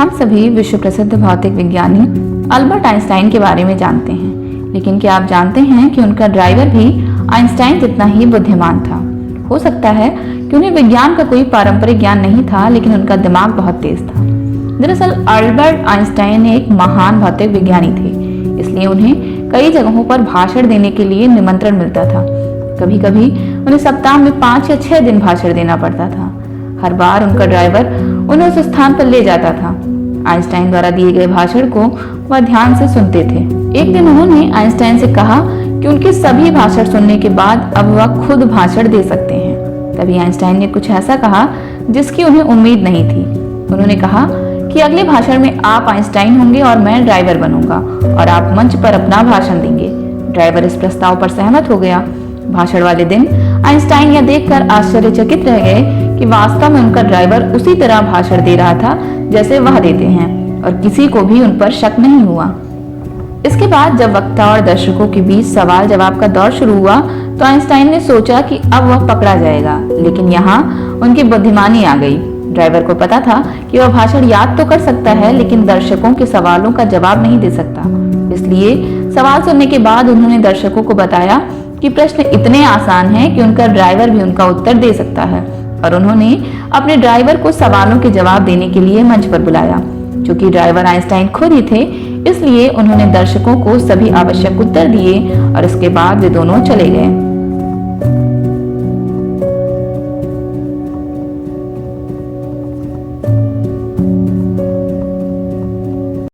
हम सभी विश्व प्रसिद्ध भौतिक विज्ञानी अल्बर्ट आइंस्टाइन के बारे में जानते हैं, लेकिन क्या आप जानते हैं कि उनका ड्राइवर भी आइंस्टाइन जितना ही बुद्धिमान था। हो सकता है कि उन्हें विज्ञान का कोई पारंपरिक ज्ञान नहीं था, लेकिन उनका दिमाग बहुत तेज था। दरअसल अल्बर्ट आइंस्टाइन एक महान भौतिक विज्ञानी थे, इसलिए उन्हें कई जगहों पर भाषण देने के लिए निमंत्रण मिलता था। कभी कभी उन्हें सप्ताह में 5 या 6 दिन भाषण देना पड़ता था। हर बार उनका ड्राइवर उन्हें उस स्थान पर ले जाता था। आइंस्टाइन द्वारा दिए गए भाषण को वह ध्यान से सुनते थे। एक दिन उन्होंने आइंस्टाइन से कहा कि उनके सभी भाषण सुनने के बाद अब वह खुद भाषण दे सकते हैं। तभी आइंस्टाइन ने कुछ ऐसा कहा जिसकी उन्हें उम्मीद नहीं थी। उन्होंने कहा कि अगले भाषण में आप आइंस्टाइन होंगे और मैं ड्राइवर बनूंगा और आप मंच पर अपना भाषण देंगे। ड्राइवर इस प्रस्ताव पर सहमत हो गया। भाषण वाले दिन आइंस्टाइन यह देखकर आश्चर्यचकित रह गए कि वास्तव में उनका ड्राइवर उसी तरह भाषण दे रहा था जैसे वह देते हैं, और किसी को भी उन पर शक नहीं हुआ। इसके बाद जब वक्ता और दर्शकों के बीच सवाल जवाब का दौर शुरू हुआ तो आइंस्टाइन ने सोचा कि अब वह पकड़ा जाएगा, लेकिन यहाँ उनकी बुद्धिमानी आ गई। ड्राइवर को पता था कि वह भाषण याद तो कर सकता है, लेकिन दर्शकों के सवालों का जवाब नहीं दे सकता। इसलिए सवाल सुनने के बाद उन्होंने दर्शकों को बताया कि प्रश्न इतने आसान हैं कि उनका ड्राइवर भी उनका उत्तर दे सकता है, और उन्होंने अपने ड्राइवर को सवालों के जवाब देने के लिए मंच पर बुलाया। चूंकि ड्राइवर आइंस्टाइन खुद ही थे, इसलिए उन्होंने दर्शकों को सभी आवश्यक उत्तर दिए और इसके बाद वे दोनों चले गए।